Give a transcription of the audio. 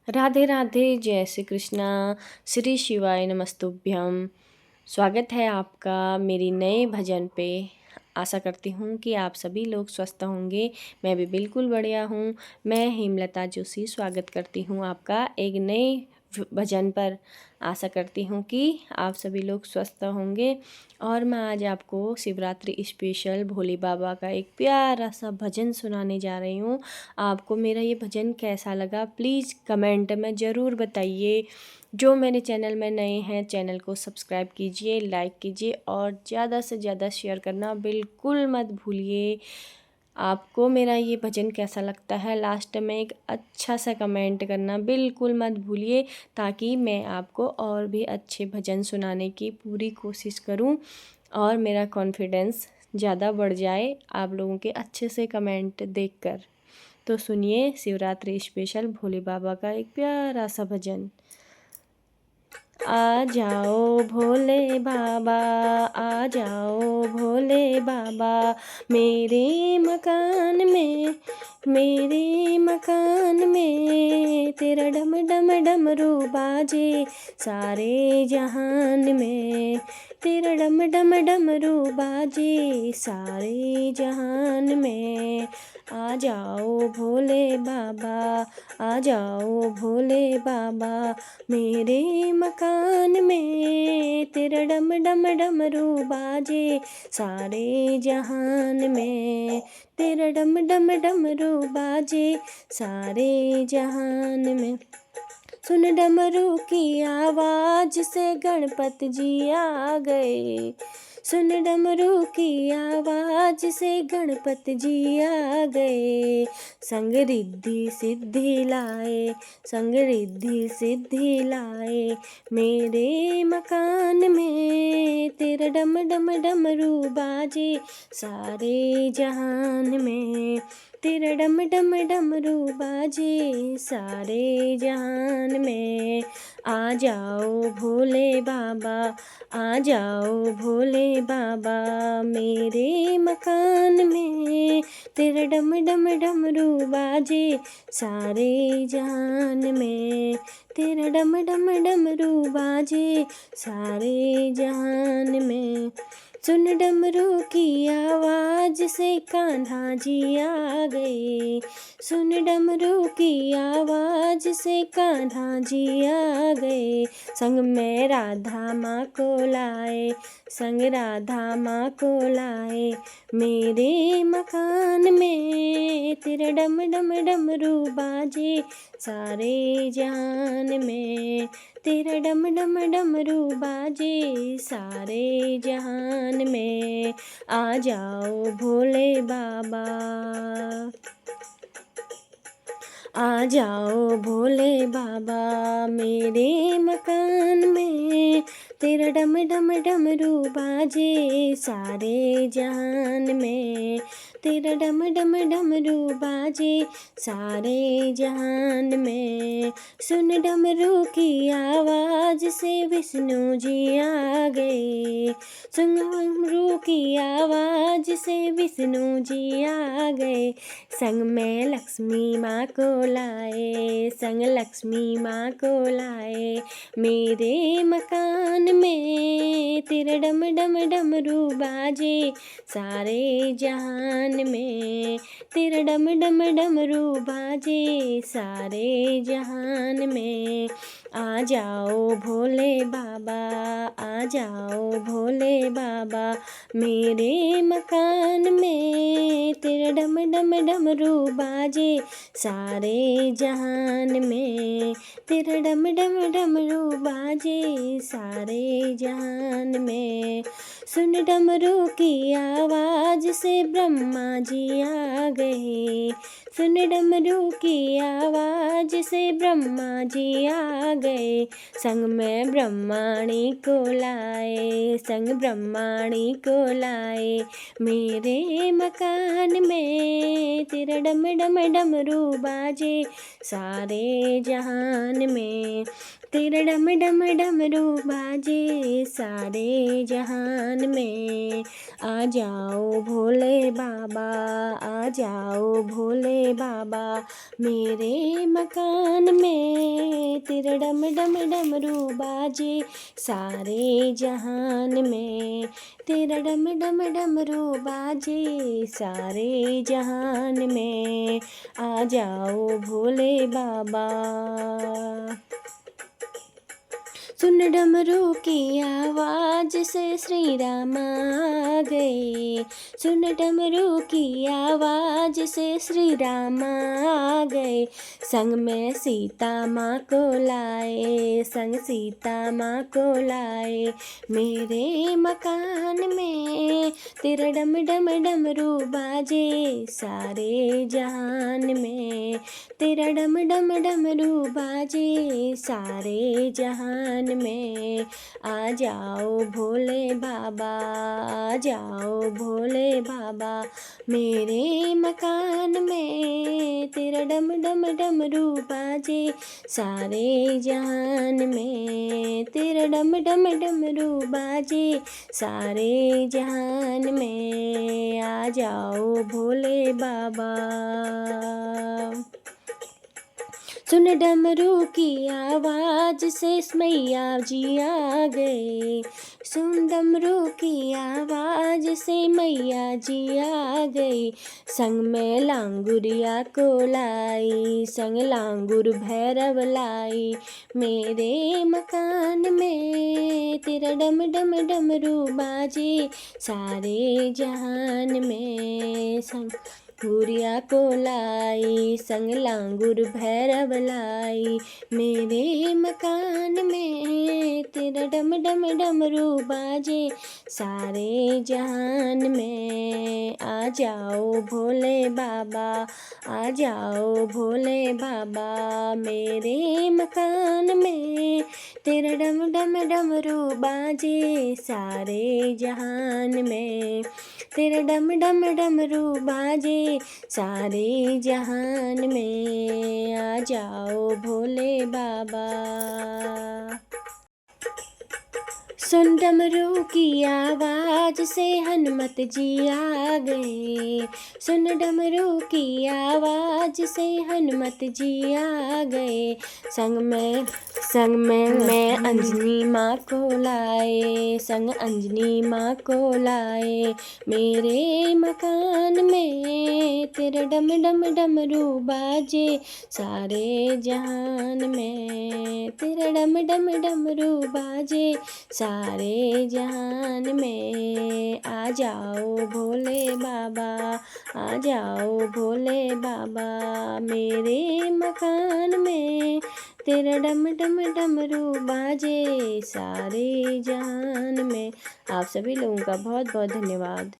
राधे राधे, जय श्री कृष्णा। श्री शिवाय नमस्तुभ्यम। स्वागत है आपका मेरी नए भजन पे। आशा करती हूँ कि आप सभी लोग स्वस्थ होंगे। मैं भी बिल्कुल बढ़िया हूँ। मैं हेमलता जोशी स्वागत करती हूँ आपका एक नए भजन पर। आशा करती हूँ कि आप सभी लोग स्वस्थ होंगे। और मैं आज आपको शिवरात्रि स्पेशल भोले बाबा का एक प्यारा सा भजन सुनाने जा रही हूँ। आपको मेरा ये भजन कैसा लगा प्लीज़ कमेंट में ज़रूर बताइए। जो मेरे चैनल में नए हैं चैनल को सब्सक्राइब कीजिए, लाइक कीजिए और ज़्यादा से ज़्यादा शेयर करना बिल्कुल मत भूलिए। आपको मेरा ये भजन कैसा लगता है लास्ट में एक अच्छा सा कमेंट करना बिल्कुल मत भूलिए, ताकि मैं आपको और भी अच्छे भजन सुनाने की पूरी कोशिश करूं और मेरा कॉन्फिडेंस ज़्यादा बढ़ जाए आप लोगों के अच्छे से कमेंट देखकर। तो सुनिए शिवरात्रि स्पेशल भोले बाबा का एक प्यारा सा भजन। आ जाओ भोले बाबा, आ जाओ भोले बाबा, मेरे मकान में, मेरे मकान में तेरा डम डम डमरू बाजे सारे जहान में, तेरा डम डम डमरू बाजे सारे जहान में। आ जाओ भोले बाबा, आ जाओ भोले बाबा, मेरे मकान में तेरा डम डम डमरू बाजे सारे जहान में, तेरा डम डम डमरू बाजे सारे जहान में। सुन डमरू की आवाज़ से गणपति जी आ गए, सुन डमरू की आवाज़ से गणपति जी आ गए। संग रिद्धि सिद्धि लाए, संग रिद्धि सिद्धि लाए, मेरे मकान में तेरा डम डम डमरू बाजे सारे जहान में, तेरा डम डम डमरू बाजे सारे जहान में। आ जाओ भोले बाबा, आ जाओ भोले बाबा, मेरे मकान में तेरा डम डम डमरू बाजे सारे जहान में, तेरा डम डम डमरू बाजे सारे जहान में। सुन डमरू की आवाज़ से कान्हा जी आ गए, सुन डमरू की आवाज़ से कान्हा जी आ गए। संग में राधा माँ को लाए, संग राधा माँ को लाए, मेरे मकान में तेरा डम डम डमरू बाजे सारे जहान में, तेरा डम डम डमरू बाजे सारे जहान में। आ जाओ भोले बाबा, आ जाओ भोले बाबा, मेरे मकान में तेरा डम डम डमरू बाजे सारे जहान में, तेरा डम डम डमरू बाजे सारे जहान में। सुन डमरू की आवाज़ से विष्णु जी आ गए, सुन डमरू की आवाज़ से विष्णु जी आ गए। संग में लक्ष्मी माँ को लाए, संग लक्ष्मी माँ को लाए, मेरे मकान में तेरा डम डम डमरू बाजे सारे जहान में, तेरा डम डम डमरू बाजे सारे जहान में। आ जाओ भोले बाबा, आ जाओ भोले बाबा, मेरे मकान में तेरा डम डम डमरू बाजे सारे जहान में, तेरा डम डम डमरू बाजे सारे जहान में। सुन डमरू की आवाज़ से ब्रह्मा जी आ गए, सुन डमरू की आवाज़ से ब्रह्मा जी आ गए। संग में ब्रह्माणी को लाए, संग ब्रह्माणी को लाए, मेरे मकान में तेरा डम डम डमरू बाजे सारे जहान में, तेरा डम डम डमरू बाजे सारे जहान में। आ जाओ भोले बाबा, आ जाओ भोले बाबा मेरे मकान में। तेरा डम डम डमरू बाजे सारे जहान में। तेरा डम डम डमरू बाजे सारे जहान में। आ जाओ भोले बाबा। सुन डमरू की आवाज से श्री राम आ गए। सुन डमरू की आवाज से श्री राम आ गए। संग में सीता माँ को लाए, संग सीता माँ को लाए मेरे मकान में। तेरा डम डम डमरू बाजे सारे जहान में। तेरा डम डम डमरू बाजे सारे जहान में। आ जाओ भोले बाबा, आ जाओ भोले बाबा मेरे मकान में। तेरा डम डम डमरू बाजे सारे जहान में। तेरा डम डम डमरू बाजे सारे जहान में। आ जाओ भोले बाबा। सुन डमरू की आवाज से मैया जी आ गए। सुन डमरू की आवाज से मैया जी आ गई। संग में लांगुरिया को लाई, संग लांगुर भैरव लाई मेरे मकान में। तेरा डम डम डमरू बाजे सारे जहान में। संग गुरिया को लाई, संग लांगुर भैरव लाई मेरे मकान में। तेरा डम डम डमरू बाजे सारे जहान में। आ जाओ भोले बाबा, आ जाओ भोले बाबा मेरे मकान में। तेरा डम डम डमरू बाजे सारे जहान में। तेरा डम डम डमरू बाजे सारे जहान में। आ जाओ भोले बाबा। सुन डमरू की आवाज से हनुमत जी आ गए। सुन डमरू की आवाज से हनुमत जी आ गए। संग में अंजनी माँ को लाए, संग अंजनी माँ को लाए मेरे मकान में। तेरा डम डम डमरू बाजे सारे जहान में। तेरा डम डम डमरू बाजे सारे जहान में। आ जाओ भोले बाबा, आ जाओ भोले बाबा मेरे मकान में। तेरा डम डम डमरू बाजे सारे जहान में। आप सभी लोगों का बहुत बहुत धन्यवाद।